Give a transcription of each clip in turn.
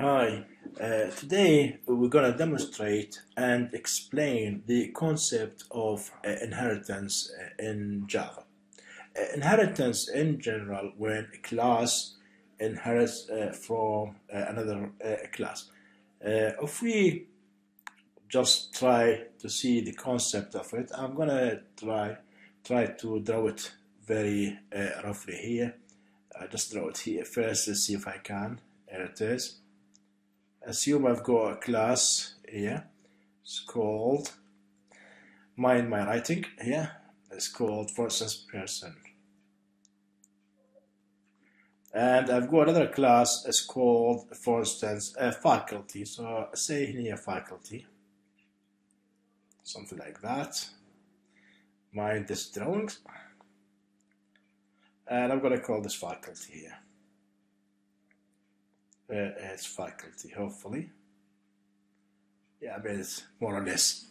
Hi, today we're going to demonstrate and explain the concept of inheritance in Java. Inheritance in general, when a class inherits from another class. If we just try to see the concept of it, I'm going to try to draw it very roughly here. I just draw it here first. Let's see if I can. There it is. Assume I've got a class here. It's called, mind my writing here. It's called, for instance, person. And I've got another class. It's called, for instance, faculty. So say here faculty, something like that. Mind this drawings. And I'm going to call this faculty here. It's faculty, hopefully. Yeah, I mean, it's more or less.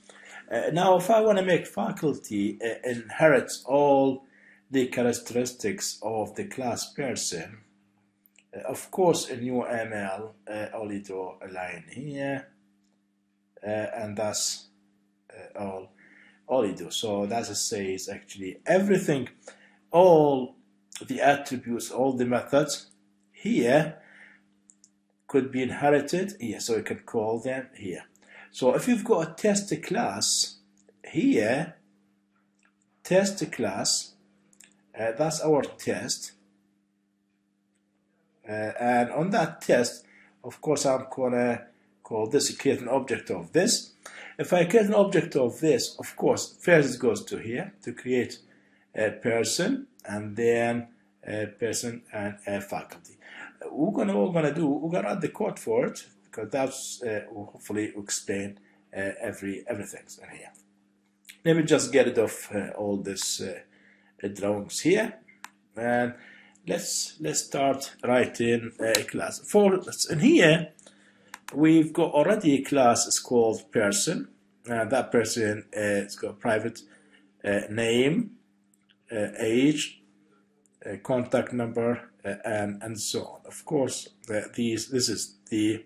Now, if I want to make faculty inherit all the characteristics of the class person, of course, in UML, only draw a line here, and that's all you do. So that says actually everything, all the attributes, all the methods here could be inherited here, so you can call them here. So if you've got a test class here, test class, that's our test, and on that test, of course, I'm gonna call this, create an object of this. If I create an object of this, of course, first it goes to here to create a person, and then a person and a faculty. We're gonna add the code for it, because that's hopefully explain everything in here. Let me just get rid of all this drawings here, and let's start writing a class. In here, we've got already a class. It's called person. That person it's got private name, age, contact number, and so on. Of course, this is the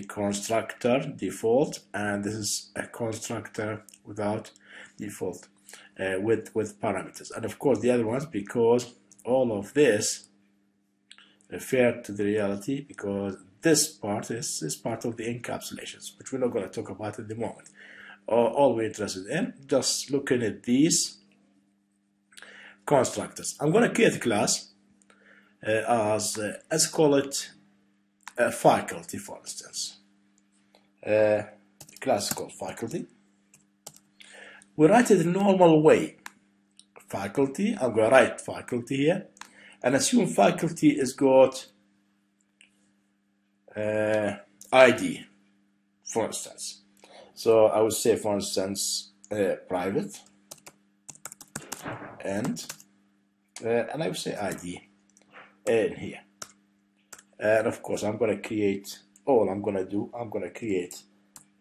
constructor default, and this is a constructor without default with parameters. And of course, the other ones, because all of this refer to the reality, because this part is part of the encapsulations, which we're not going to talk about at the moment. All we're interested in, just looking at these constructors. I'm going to create a class let's call it faculty, for instance. The class is called faculty. We write it the normal way. Faculty, I'm going to write faculty here, and assume faculty is got ID, for instance. So I would say, for instance, private, and I would say ID in here. And of course, I'm going to create, I'm going to create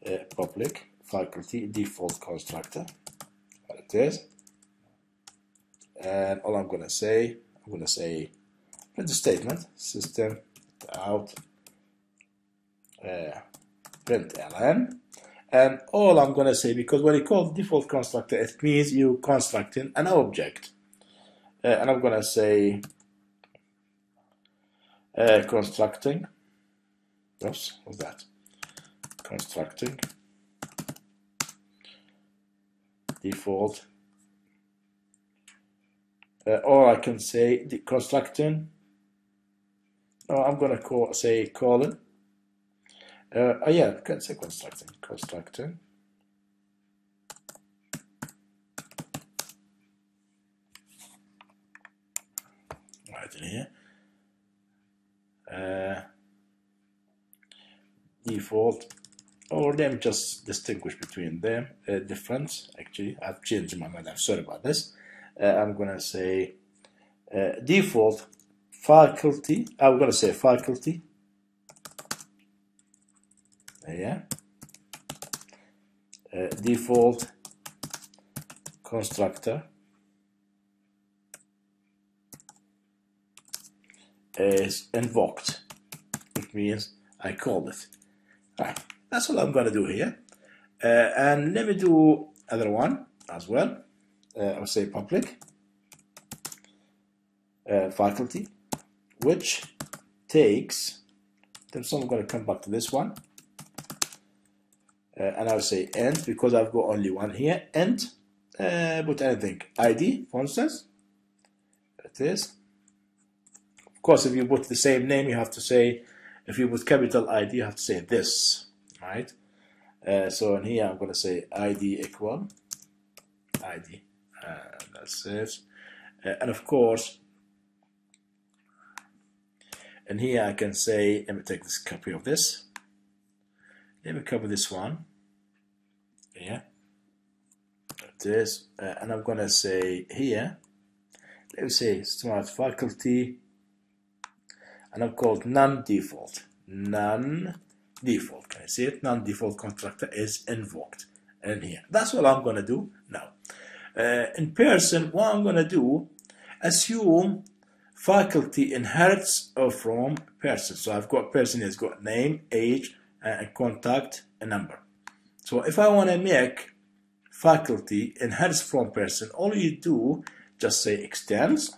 a public faculty default constructor. There it is. And all I'm going to say print the statement, system out println. And all I'm going to say, because when you call default constructor, it means you constructing an object. And I'm going to say constructing, oops, what's that? Constructing default, or I can say the constructing, I'm going to say colon, yeah, I can say constructing, right in here. Default, or let me just distinguish between them. Difference, actually, I've changed my mind. I'm sorry about this. I'm gonna say default faculty. I'm gonna say faculty. Yeah. Default constructor is invoked. It means I called it. Right, that's all I'm gonna do here. And let me do other one as well. I'll say public faculty, which takes, then so I'm going to come back to this one, and I'll say int, because I've got only one here, int, put anything, ID, for instance, it is. Of course, if you put the same name, you have to say, if you put capital ID, you have to say this, right? So in here, I'm going to say ID equal ID, that's it. And of course, and here I can say, let me take this copy of this. Let me copy this one. Yeah, it is. And I'm gonna say here, let me say smart faculty, and I'm called non-default. Non-default. Can I see it? Non-default constructor is invoked in here. That's what I'm gonna do now. In person, what I'm gonna do, assume faculty inherits from person. So I've got person has got name, age, contact, and number. So if I want to make faculty inherits from person, all you do, just say extends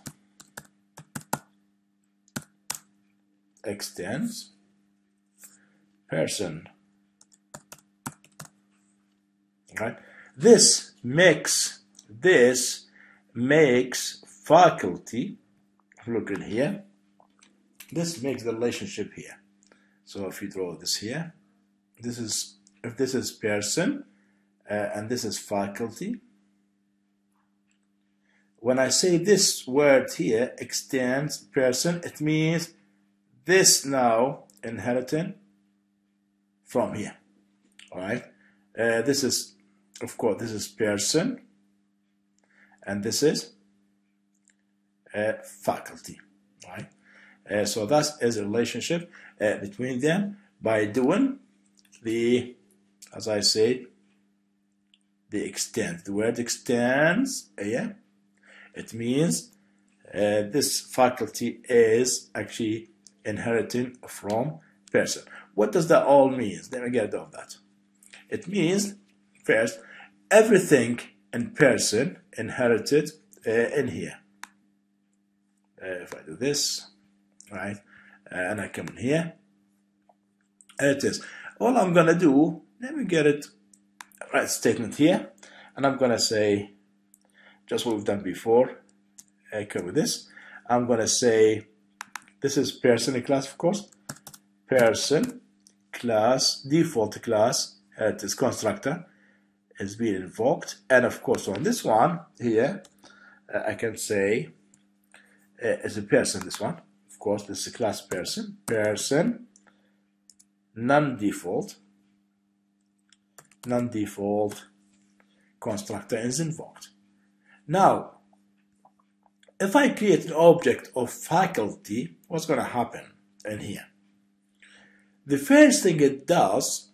person. Right? This makes faculty. Look in here, this makes the relationship here. So if you draw this here, this is, if this is person and this is faculty, when I say this word here, extends person, it means this now inheriting from here. All right, this is, of course, this is person and this is faculty, right? So that is a relationship between them by doing the, as I said, the extend. The word extends, yeah, it means this faculty is actually inheriting from person. What does that all mean? Let me get of that. It means, first, everything in person inherited in here. If I do this, right, and I come in here, and it is. All I'm gonna do, let me get it, right statement here, and I'm gonna say, just what we've done before, I cover this, I'm gonna say, this is person class, of course, person class, default class, it is constructor, is being invoked, and of course on this one here, I can say, is a person, this one, of course, this is a class person, non-default constructor is invoked. Now, if I create an object of faculty, what's going to happen in here? The first thing it does,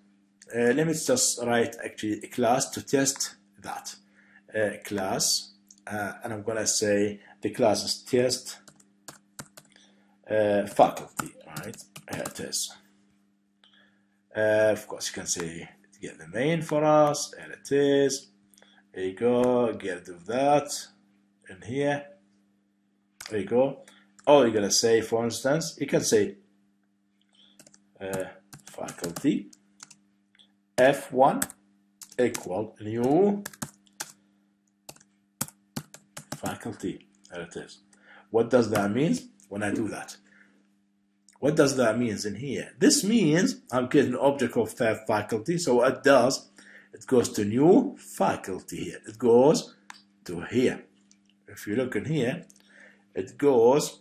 let me just write actually a class to test that. Class, and I'm going to say the class is test faculty, right? Here it is. Of course, you can say get the main for us. Here it is. There you go. Get rid of that in here. There you go. All you're gonna say, for instance, you can say faculty F1 equal new faculty. There it is. What does that mean when I do that? What does that mean in here? This means I'm getting an object of faculty. So what it does, it goes to new faculty here. It goes to here. If you look in here, it goes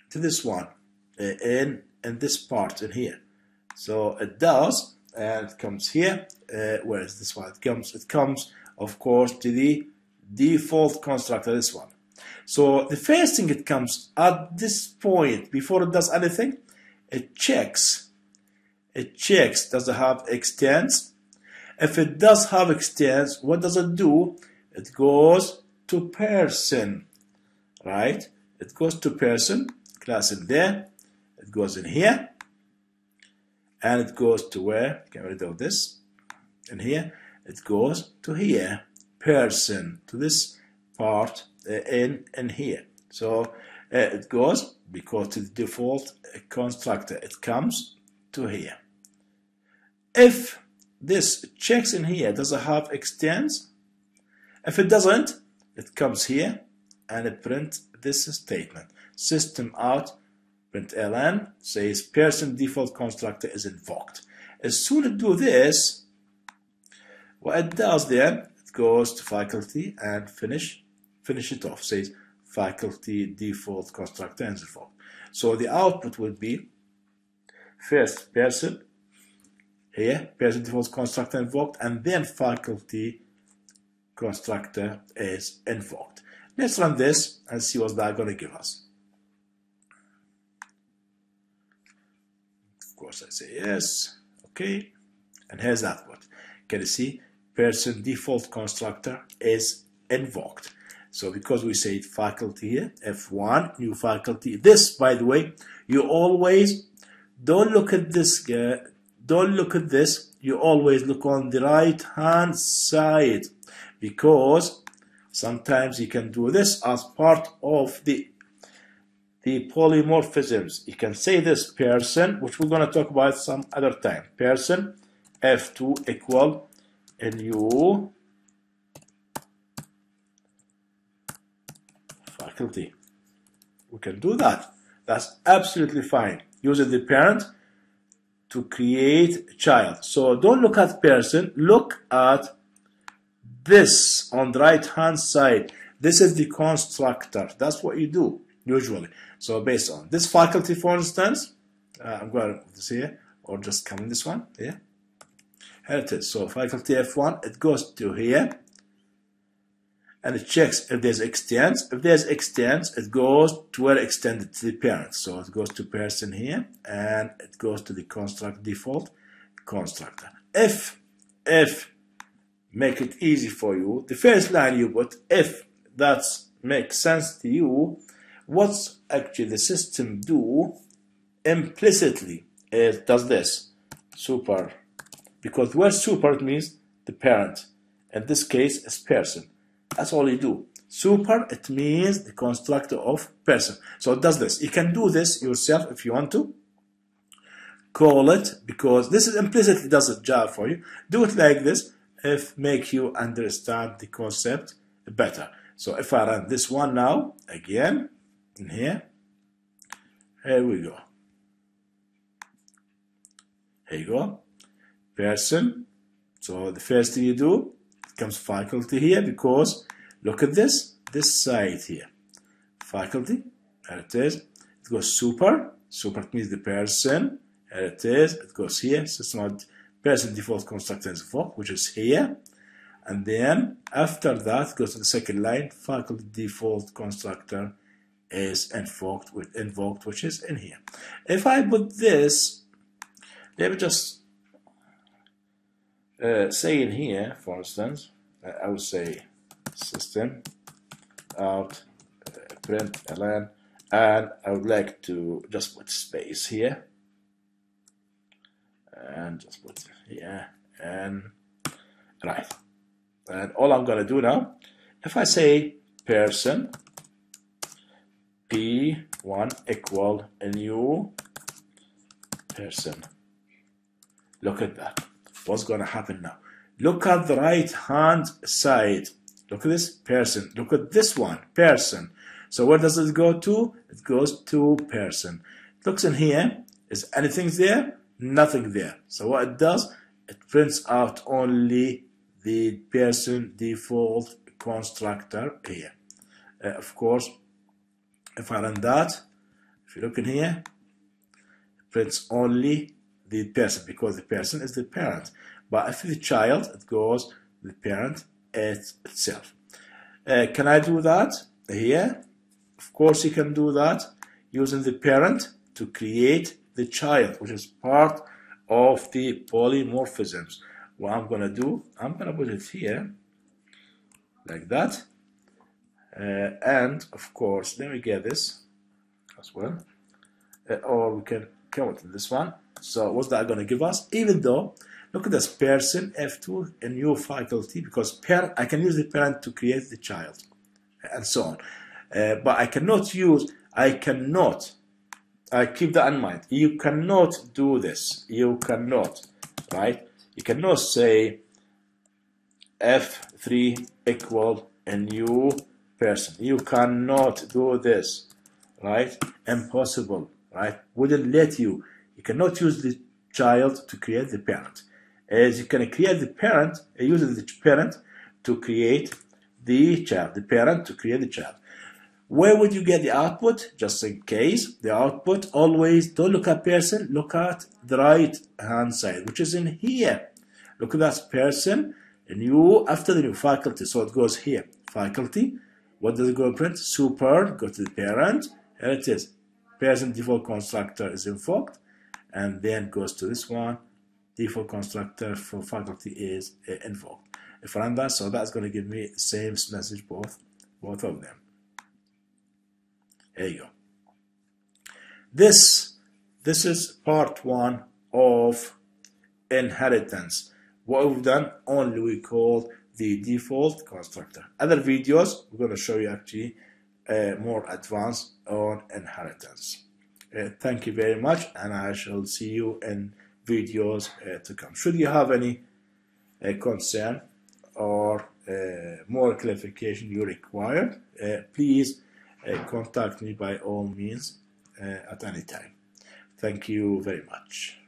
to this one in this part in here. So it does, and it comes here. Where is this one? It comes, of course, to the default constructor, this one. So the first thing it comes at this point, before it does anything, it checks. Does it have extends? If it does have extends, what does it do? It goes to person, right? It goes to person, class in there. It goes in here. and it goes to where? Get rid of this. And here, it goes to here. Person, to this part in here. So it goes, because to the default constructor, it comes to here. If this checks in here, does it have extends? If it doesn't, it comes here and it prints this statement. System out println says person default constructor is invoked. As soon as it do this, what it does then, it goes to faculty and finish it off. Says faculty default constructor is invoked. So the output would be first person here, person default constructor invoked, and then faculty constructor is invoked. Let's run this and see what's that going to give us. Of course, I say yes. Okay, and here's that one. Can you see? Person default constructor is invoked. So because we say faculty here, F1, new faculty. This, by the way, you always don't look at this. Don't look at this. You always look on the right hand side, because sometimes you can do this as part of the polymorphisms. You can say this person, which we're going to talk about some other time. Person F2 equal new faculty. We can do that. That's absolutely fine. Using the parent to create child. So don't look at person, look at this on the right hand side. This is the constructor. That's what you do usually. So based on this faculty, for instance, I'm going to put this here, or just come in this one here. Here it is. So faculty F1, it goes to here and it checks if there's extends. If there's extends, it goes to where extended to the parent. So it goes to person here and it goes to the construct default constructor. If make it easy for you, the first line you put, if that makes sense to you, what's actually the system do implicitly is does this super, because the word super, it means the parent. In this case, is person. That's all you do. Super, it means the constructor of person. So it does this. You can do this yourself if you want to. Call it, because this is implicitly does a job for you. Do it like this if make you understand the concept better. So if I run this one now, again, in here we go. Here you go. Person. So the first thing you do, it comes faculty here, because look at this side here. Faculty, there it is. It goes super. Super means the person. Here it is. It goes here. System out person default constructor is invoked, which is here. And then after that, it goes to the second line. Faculty default constructor is invoked, which is in here. If I put this, let me just say in here, for instance, I would say system out println, and I would like to just put space here and just put here and right. And all I'm going to do now, if I say person P1 equal a new person, look at that. What's going to happen now? Look at the right hand side. Look at this person. Look at this one, person. So where does it go to? It goes to person. It looks in here. Is anything there? Nothing there. So what it does, it prints out only the person default constructor here. Of course, if I run that, if you look in here, it prints only the person, because the person is the parent. But if the child, it goes the parent itself. Can I do that here? Of course you can do that using the parent to create the child, which is part of the polymorphisms. What I'm going to do, I'm going to put it here like that. And of course, let me get this as well. Or we can come to this one. So what's that going to give us? Even though, look at this, person F2, a new faculty, because parent, I can use the parent to create the child, and so on. But I cannot use, I keep that in mind. You cannot do this. You cannot, right? You cannot say F3 equal a new person. You cannot do this, right? Impossible, right? Wouldn't let you. You cannot use the child to create the parent. As you can create the parent, using the parent to create the child, the parent to create the child. Where would you get the output? Just in case, the output always, don't look at person, look at the right hand side, which is in here. Look at that person, new, after the new faculty, so it goes here. Faculty, what does it go print? Super, go to the parent, here it is. Person default constructor is invoked, and then goes to this one. Default constructor for faculty is invoked. If I run that, so that's going to give me the same message, both of them. There you go. This is part 1 of inheritance. What we've done, only we call the default constructor. Other videos, we're going to show you actually more advanced on inheritance. Thank you very much, and I shall see you in videos to come. Should you have any concern or more clarification you require, please contact me by all means at any time. Thank you very much.